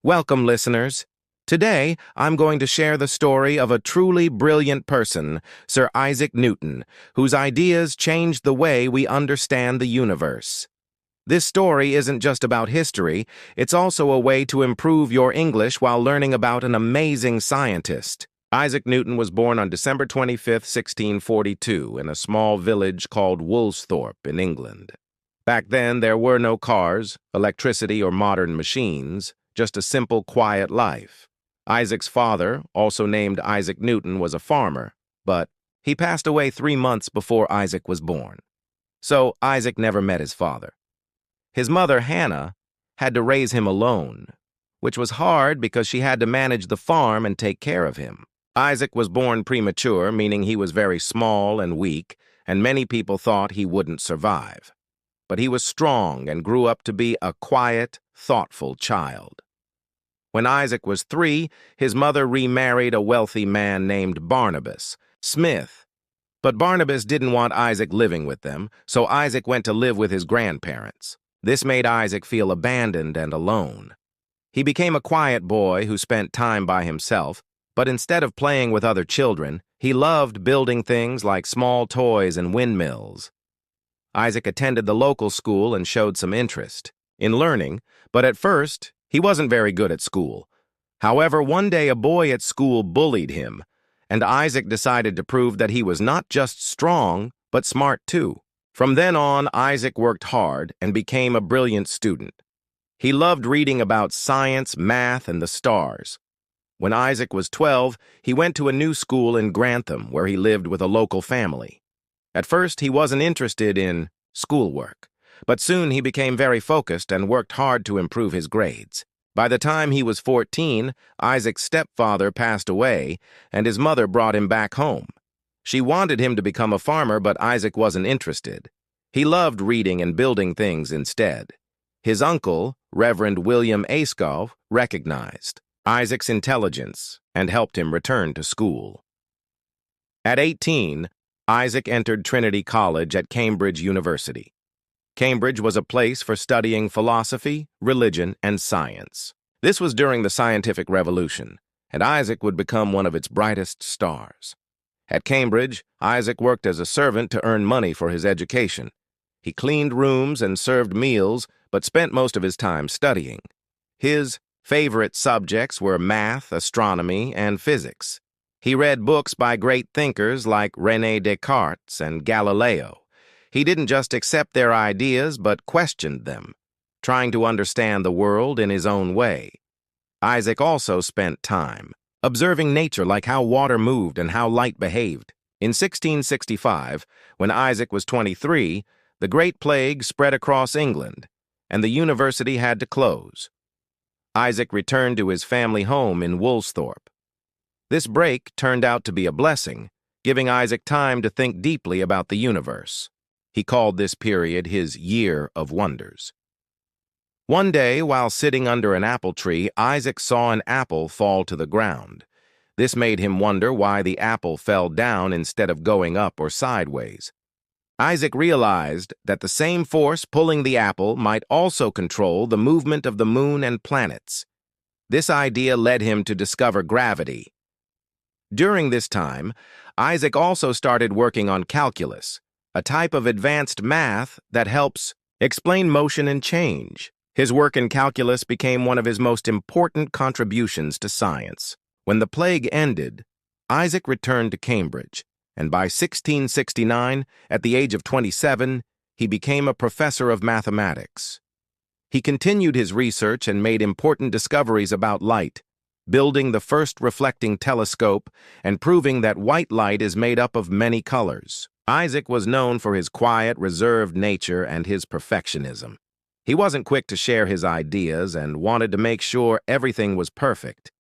Welcome, listeners. Today, I'm going to share the story of a truly brilliant person, Sir Isaac Newton, whose ideas changed the way we understand the universe. This story isn't just about history, it's also a way to improve your English while learning about an amazing scientist. Isaac Newton was born on December 25, 1642, in a small village called Woolsthorpe in England. Back then, there were no cars, electricity, or modern machines, just a simple, quiet life. Isaac's father, also named Isaac Newton, was a farmer, but he passed away 3 months before Isaac was born. So Isaac never met his father. His mother, Hannah, had to raise him alone, which was hard because she had to manage the farm and take care of him. Isaac was born premature, meaning he was very small and weak, and many people thought he wouldn't survive. But he was strong and grew up to be a quiet, thoughtful child. When Isaac was 3, his mother remarried a wealthy man named Barnabas Smith. But Barnabas didn't want Isaac living with them, so Isaac went to live with his grandparents. This made Isaac feel abandoned and alone. He became a quiet boy who spent time by himself, but instead of playing with other children, he loved building things like small toys and windmills. Isaac attended the local school and showed some interest in learning, but at first, he wasn't very good at school. However, one day a boy at school bullied him, and Isaac decided to prove that he was not just strong, but smart too. From then on, Isaac worked hard and became a brilliant student. He loved reading about science, math, and the stars. When Isaac was 12, he went to a new school in Grantham, where he lived with a local family. At first, he wasn't interested in schoolwork, but soon he became very focused and worked hard to improve his grades. By the time he was 14, Isaac's stepfather passed away, and his mother brought him back home. She wanted him to become a farmer, but Isaac wasn't interested. He loved reading and building things instead. His uncle, Reverend William Ayscough, recognized Isaac's intelligence and helped him return to school. At 18, Isaac entered Trinity College at Cambridge University. Cambridge was a place for studying philosophy, religion, and science. This was during the scientific revolution, and Isaac would become one of its brightest stars. At Cambridge, Isaac worked as a servant to earn money for his education. He cleaned rooms and served meals, but spent most of his time studying. His favorite subjects were math, astronomy, and physics. He read books by great thinkers like René Descartes and Galileo. He didn't just accept their ideas, but questioned them, trying to understand the world in his own way. Isaac also spent time observing nature, like how water moved and how light behaved. In 1665, when Isaac was 23, the Great Plague spread across England, and the university had to close. Isaac returned to his family home in Woolsthorpe. This break turned out to be a blessing, giving Isaac time to think deeply about the universe. He called this period his Year of Wonders. One day, while sitting under an apple tree, Isaac saw an apple fall to the ground. This made him wonder why the apple fell down instead of going up or sideways. Isaac realized that the same force pulling the apple might also control the movement of the moon and planets. This idea led him to discover gravity. During this time, Isaac also started working on calculus, a type of advanced math that helps explain motion and change. His work in calculus became one of his most important contributions to science. When the plague ended, Isaac returned to Cambridge, and by 1669, at the age of 27, he became a professor of mathematics. He continued his research and made important discoveries about light, building the first reflecting telescope and proving that white light is made up of many colors. Isaac was known for his quiet, reserved nature and his perfectionism. He wasn't quick to share his ideas and wanted to make sure everything was perfect.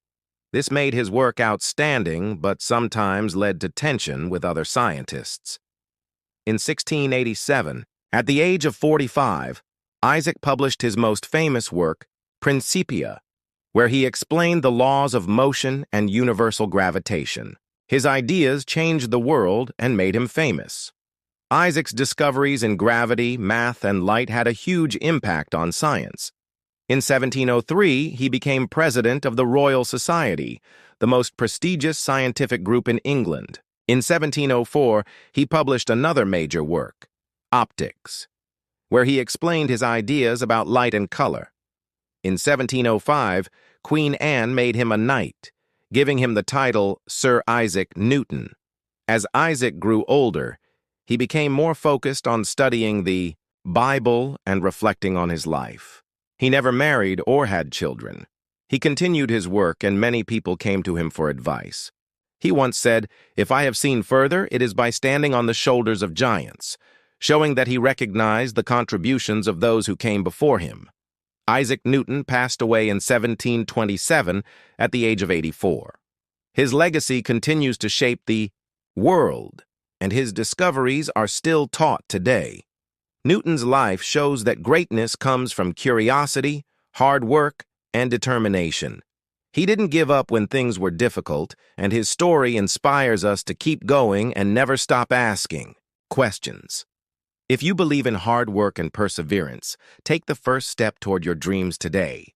This made his work outstanding, but sometimes led to tension with other scientists. In 1687, at the age of 45, Isaac published his most famous work, Principia, where he explained the laws of motion and universal gravitation. His ideas changed the world and made him famous. Isaac's discoveries in gravity, math, and light had a huge impact on science. In 1703, he became president of the Royal Society, the most prestigious scientific group in England. In 1704, he published another major work, Optics, where he explained his ideas about light and color. In 1705, Queen Anne made him a knight, giving him the title Sir Isaac Newton. As Isaac grew older, he became more focused on studying the Bible and reflecting on his life. He never married or had children. He continued his work, and many people came to him for advice. He once said, "If I have seen further, it is by standing on the shoulders of giants," showing that he recognized the contributions of those who came before him. Isaac Newton passed away in 1727 at the age of 84. His legacy continues to shape the world, and his discoveries are still taught today. Newton's life shows that greatness comes from curiosity, hard work, and determination. He didn't give up when things were difficult, and his story inspires us to keep going and never stop asking questions. If you believe in hard work and perseverance, take the first step toward your dreams today.